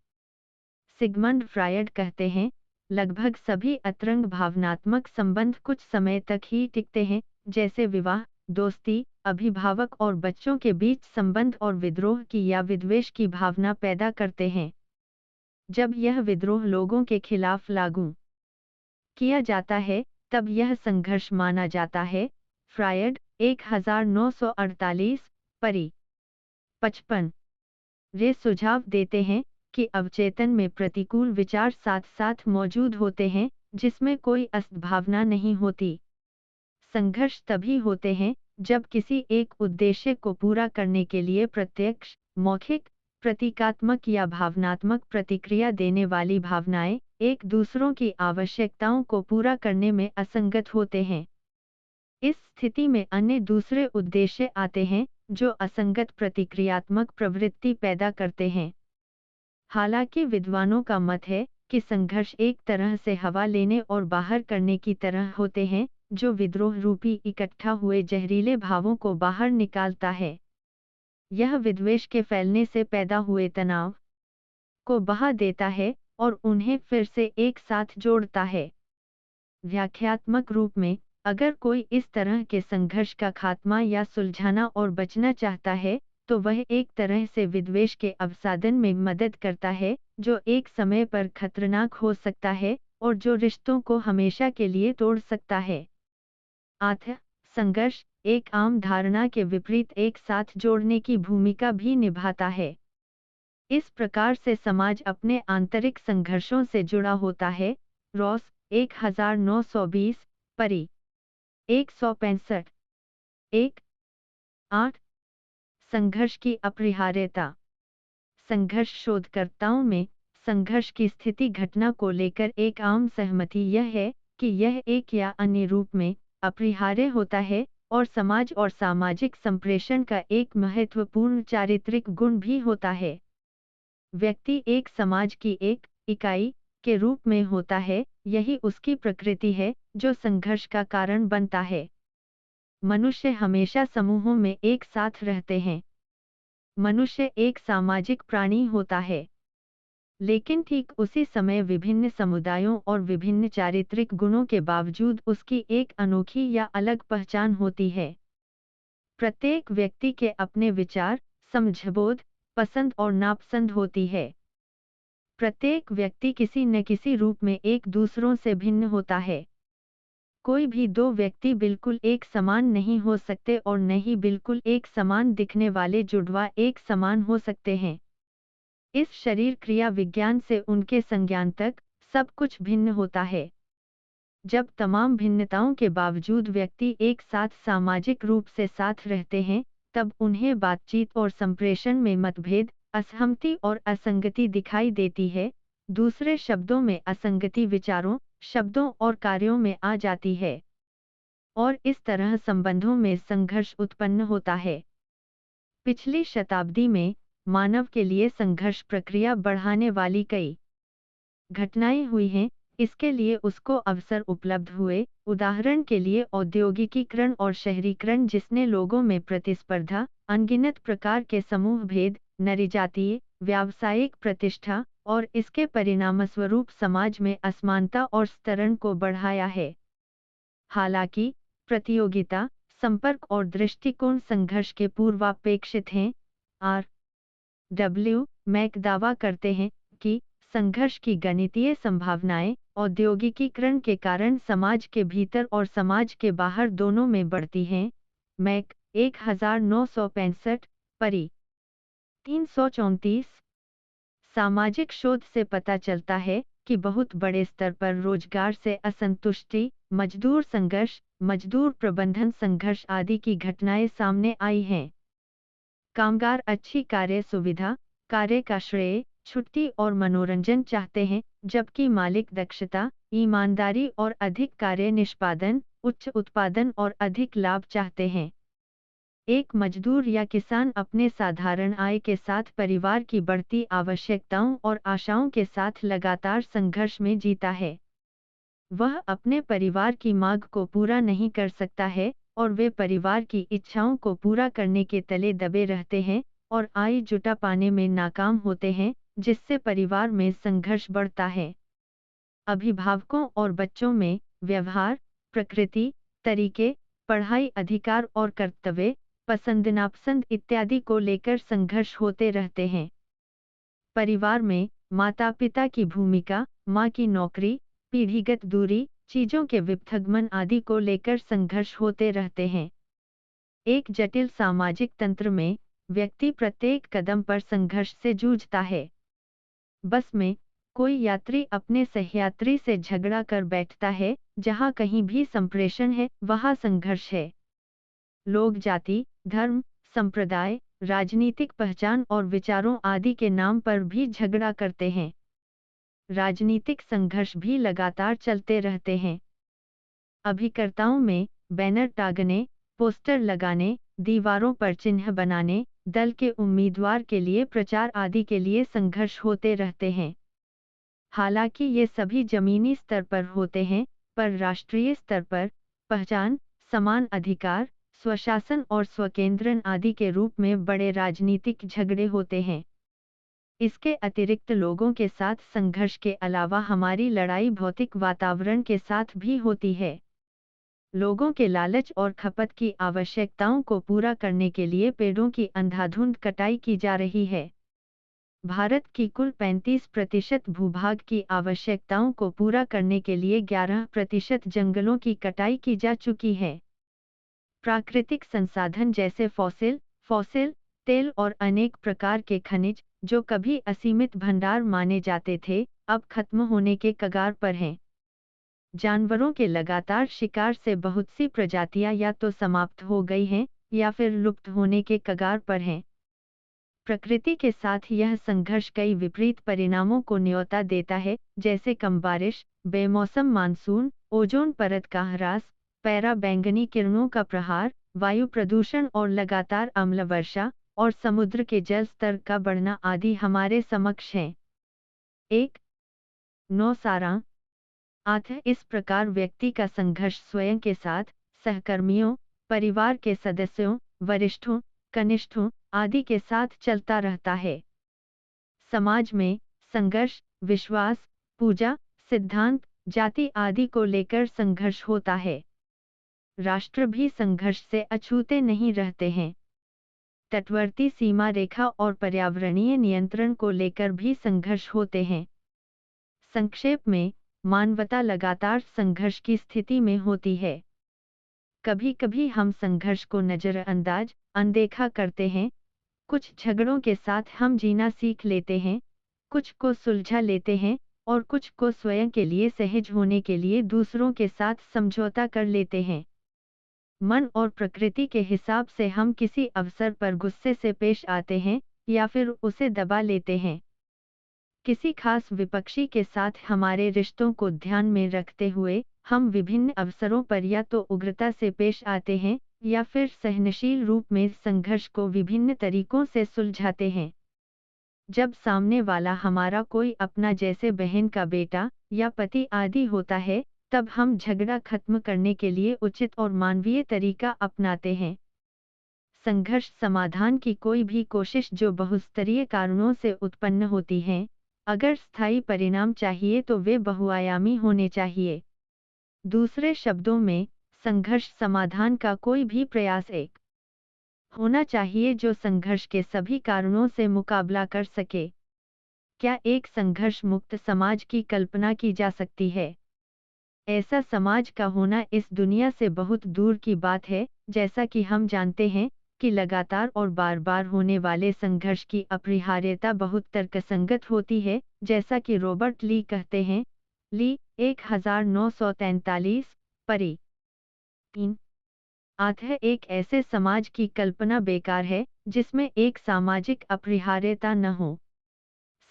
Speaker 2: सिगमंड फ्रायड कहते हैं, लगभग सभी अतरंग भावनात्मक संबंध कुछ समय तक ही टिकते हैं, जैसे विवाह, दोस्ती, अभिभावक और बच्चों के बीच संबंध और विद्रोह की या विद्वेष की भावना पैदा करते हैं। जब यह विद्रोह लोगों के खिलाफ लागू किया जाता है, तब यह संघर्ष माना जाता है। फ्रायड 1948 परी। 55 रे सुझाव देते हैं कि अवचेतन में प्रतिकूल विचार साथ साथ मौजूद होते हैं, जिसमें कोई अस्तभावना नहीं होती। संघर्ष तभी होते हैं जब किसी एक उद्देश्य को पूरा करने के लिए प्रत्यक्ष, मौखिक, प्रतीकात्मक या भावनात्मक प्रतिक्रिया देने वाली भावनाएं एक दूसरों की आवश्यकताओं को पूरा करने में असंगत होते हैं। इस स्थिति में अन्य दूसरे उद्देश्य आते हैं जो असंगत प्रतिक्रियात्मक प्रवृत्ति पैदा करते हैं। हालांकि विद्वानों का मत है कि संघर्ष एक तरह से हवा लेने और बाहर करने की तरह होते हैं, जो विद्रोह रूपी इकट्ठा हुए जहरीले भावों को बाहर निकालता है। यह विद्वेष के फैलने से पैदा हुए तनाव, को बहा देता है और उन्हें फिर से एक साथ जोड़ता है। व्याख्यात्मक रूप में, अगर कोई इस तरह के संघर्ष का खात्मा या सुलझाना और बचना चाहता है, तो वह एक तरह से विद्वेष के अवसादन में मदद करता है, जो एक समय पर खतरनाक हो सकता है और जो रिश्तों को हमेशा के लिए तोड़ सकता है। आत्म संघर्ष एक आम धारणा के विपरीत एक साथ जोड़ने की भूमिका भी निभाता है। इस प्रकार से समाज अपने आंतरिक संघर्षों से जुड़ा होता है। रॉस 1920, परी 165। 8 संघर्ष की अपरिहार्यता। संघर्ष शोधकर्ताओं में संघर्ष की स्थिति घटना को लेकर एक आम सहमति यह है कि यह एक या अन्य रूप में अपरिहार्य होता है और समाज और सामाजिक संप्रेषण का एक महत्वपूर्ण चारित्रिक गुण भी होता है। व्यक्ति एक समाज की एक इकाई के रूप में होता है, यही उसकी प्रकृति है जो संघर्ष का कारण बनता है। मनुष्य हमेशा समूहों में एक साथ रहते हैं। मनुष्य एक सामाजिक प्राणी होता है। लेकिन ठीक उसी समय विभिन्न समुदायों और विभिन्न चारित्रिक गुणों के बावजूद उसकी एक अनोखी या अलग पहचान होती है। प्रत्येक व्यक्ति के अपने विचार, समझबोध, पसंद और नापसंद होती है। प्रत्येक व्यक्ति किसी न किसी रूप में एक दूसरों से भिन्न होता है। कोई भी दो व्यक्ति बिल्कुल एक समान नहीं हो सकते और न ही बिल्कुल एक समान दिखने वाले जुड़वा एक समान हो सकते हैं। इस शरीर क्रिया विज्ञान से उनके संज्ञान तक सब कुछ भिन्न होता है। जब तमाम भिन्नताओं के बावजूद व्यक्ति एक साथ सामाजिक रूप से साथ रहते हैं, तब उन्हें बातचीत और संप्रेषण में मतभेद, असहमति और असंगति दिखाई देती है। दूसरे शब्दों में असंगति विचारों, शब्दों और कार्यों में आ जाती है और इस तरह संबंधों में संघर्ष उत्पन्न होता है। पिछली शताब्दी में मानव के लिए संघर्ष प्रक्रिया बढ़ाने वाली कई घटनाएं हुई हैं, इसके लिए उसको अवसर उपलब्ध हुए। उदाहरण के लिए औद्योगिकीकरण और शहरीकरण, जिसने लोगों में प्रतिस्पर्धा, अनगिनत प्रकार के समूह भेद, नरीजातीय, व्यावसायिक प्रतिष्ठा और इसके परिणामस्वरूप समाज में असमानता और स्तरण को बढ़ाया है। हालांकि प्रतियोगिता, संपर्क और दृष्टिकोण संघर्ष के पूर्वापेक्षित हैं। आर डब्ल्यू मैक दावा करते हैं कि संघर्ष की गणितीय संभावनाएं औद्योगिकीकरण के कारण समाज के भीतर और समाज के बाहर दोनों में बढ़ती हैं। मैक 1965, परी 334। सामाजिक शोध से पता चलता है कि बहुत बड़े स्तर पर रोजगार से असंतुष्टि, मजदूर संघर्ष, मजदूर प्रबंधन संघर्ष आदि की घटनाएं सामने आई हैं। कामगार अच्छी कार्य सुविधा, कार्य का श्रेय, छुट्टी और मनोरंजन चाहते हैं, जबकि मालिक दक्षता, ईमानदारी और अधिक कार्य निष्पादन, उच्च उत्पादन और अधिक लाभ चाहते हैं। एक मजदूर या किसान अपने साधारण आय के साथ परिवार की बढ़ती आवश्यकताओं और आशाओं के साथ लगातार संघर्ष में जीता है। वह अपने परिवार की मांग को पूरा नहीं कर सकता है और वे परिवार की इच्छाओं को पूरा करने के तले दबे रहते हैं और आय जुटा पाने में नाकाम होते हैं, जिससे परिवार में संघर्ष बढ़ता है। अभिभावकों और बच्चों में व्यवहार, प्रकृति, तरीके, पढ़ाई, अधिकार और कर्तव्य, पसंद नापसंद इत्यादि को लेकर संघर्ष होते रहते हैं। परिवार में माता पिता की भूमिका, माँ की नौकरी, पीढ़ीगत दूरी, चीजों के विपथगमन आदि को लेकर संघर्ष होते रहते हैं। एक जटिल सामाजिक तंत्र में व्यक्ति प्रत्येक कदम पर संघर्ष से जूझता है। बस में कोई यात्री अपने सहयात्री से झगड़ा कर बैठता है, जहाँ कहीं भी संप्रेषण है, वहाँ संघर्ष है। लोग जाति, धर्म, संप्रदाय, राजनीतिक पहचान और विचारों आदि के नाम पर भी झगड़ा करते हैं। राजनीतिक संघर्ष भी लगातार चलते रहते हैं। अभिकर्ताओं में बैनर टांगने, पोस्टर लगाने, दीवारों पर चिन्ह बनाने, दल के उम्मीदवार के लिए प्रचार आदि के लिए संघर्ष होते रहते हैं। हालांकि ये सभी जमीनी स्तर पर होते हैं, पर राष्ट्रीय स्तर पर पहचान, समान अधिकार, स्वशासन और स्वकेंद्रण आदि के रूप में बड़े राजनीतिक झगड़े होते हैं। इसके अतिरिक्त लोगों के साथ संघर्ष के अलावा हमारी लड़ाई भौतिक वातावरण के साथ भी होती है। लोगों के लालच और खपत की आवश्यकताओं को पूरा करने के लिए पेड़ों की अंधाधुंध कटाई की जा रही है। भारत की कुल 35% भूभाग की आवश्यकताओं को पूरा करने के लिए 11% जंगलों की कटाई की जा चुकी है। प्राकृतिक संसाधन जैसे फॉसिल तेल और अनेक प्रकार के खनिज, जो कभी असीमित भंडार माने जाते थे, अब खत्म होने के कगार पर हैं। जानवरों के लगातार शिकार से बहुत सी प्रजातियां या तो समाप्त हो गई हैं या फिर लुप्त होने के कगार पर हैं। प्रकृति के साथ यह संघर्ष कई विपरीत परिणामों को न्योता देता है, जैसे कम बारिश, बेमौसम मानसून, ओजोन परत का ह्रास, पैरा बैंगनी किरणों का प्रहार, वायु प्रदूषण और लगातार अम्ल वर्षा, और समुद्र के जल स्तर का बढ़ना आदि हमारे समक्ष हैं। 1. सारांश। इस प्रकार व्यक्ति का संघर्ष स्वयं के साथ, सहकर्मियों, परिवार के सदस्यों, वरिष्ठों, कनिष्ठों आदि के साथ चलता रहता है। समाज में संघर्ष विश्वास, पूजा, सिद्धांत, जाति आदि को लेकर संघर्ष होता है। राष्ट्र भी संघर्ष से अछूते नहीं रहते हैं। तटवर्ती सीमा रेखा और पर्यावरणीय नियंत्रण को लेकर भी संघर्ष होते हैं। संक्षेप में, मानवता लगातार संघर्ष की स्थिति में होती है। कभी कभी हम संघर्ष को नजरअंदाज, अनदेखा करते हैं। कुछ झगड़ों के साथ हम जीना सीख लेते हैं, कुछ को सुलझा लेते हैं, और कुछ को स्वयं के लिए सहज होने के लिए दूसरों के साथ समझौता कर लेते हैं। मन और प्रकृति के हिसाब से हम किसी अवसर पर गुस्से से पेश आते हैं या फिर उसे दबा लेते हैं। किसी खास विपक्षी के साथ हमारे रिश्तों को ध्यान में रखते हुए हम विभिन्न अवसरों पर या तो उग्रता से पेश आते हैं या फिर सहनशील रूप में संघर्ष को विभिन्न तरीकों से सुलझाते हैं। जब सामने वाला हमारा कोई अपना जैसे बहन का बेटा या पति आदि होता है, तब हम झगड़ा खत्म करने के लिए उचित और मानवीय तरीका अपनाते हैं। संघर्ष समाधान की कोई भी कोशिश जो बहुस्तरीय कारणों से उत्पन्न होती है, अगर स्थायी परिणाम चाहिए तो वे बहुआयामी होने चाहिए। दूसरे शब्दों में, संघर्ष समाधान का कोई भी प्रयास एक होना चाहिए जो संघर्ष के सभी कारणों से मुकाबला कर सके। क्या एक संघर्ष मुक्त समाज की कल्पना की जा सकती है? ऐसा समाज का होना इस दुनिया से बहुत दूर की बात है, जैसा कि हम जानते हैं कि लगातार और बार बार होने वाले संघर्ष की अपरिहार्यता बहुत तर्कसंगत होती है, जैसा कि रॉबर्ट ली कहते हैं। ली 1943 परी 3 एक ऐसे समाज की कल्पना बेकार है जिसमें एक सामाजिक अपरिहार्यता न हो।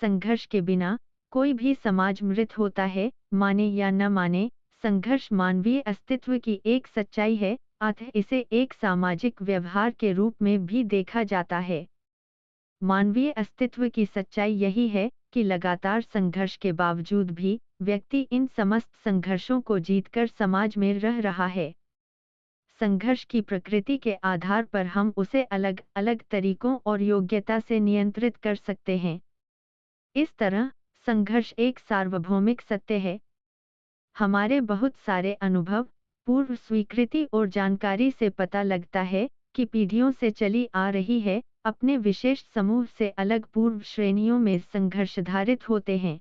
Speaker 2: संघर्ष के बिना कोई भी समाज मृत होता है, माने या न माने। संघर्ष मानवीय अस्तित्व की एक सच्चाई है, अतः इसे एक सामाजिक व्यवहार के रूप में भी देखा जाता है। मानवीय अस्तित्व की सच्चाई यही है कि लगातार संघर्ष के बावजूद भी व्यक्ति इन समस्त संघर्षों को जीतकर समाज में रह रहा है। संघर्ष की प्रकृति के आधार पर हम उसे अलग अलग तरीकों और योग्यता से नियंत्रित कर सकते हैं। इस तरह संघर्ष एक सार्वभौमिक सत्य है। हमारे बहुत सारे अनुभव, पूर्व स्वीकृति और जानकारी से पता लगता है कि पीढ़ियों से चली आ रही है, अपने विशेष समूह से अलग पूर्व श्रेणियों में संघर्षधारित होते हैं।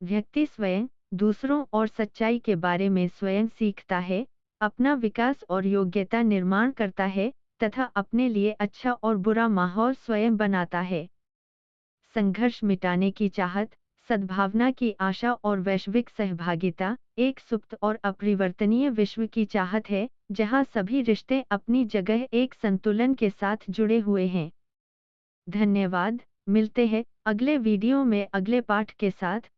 Speaker 2: व्यक्ति स्वयं, दूसरों और सच्चाई के बारे में स्वयं सीखता है, अपना विकास और योग्यता निर्माण करता है, तथा अपने लिए अच्छा और बुरा माहौल स्वयं बनाता है। संघर्ष मिटाने की चाहत, सद्भावना की आशा और वैश्विक सहभागिता एक सुप्त और अपरिवर्तनीय विश्व की चाहत है, जहां सभी रिश्ते अपनी जगह एक संतुलन के साथ जुड़े हुए हैं। धन्यवाद। मिलते हैं अगले वीडियो में अगले पाठ के साथ।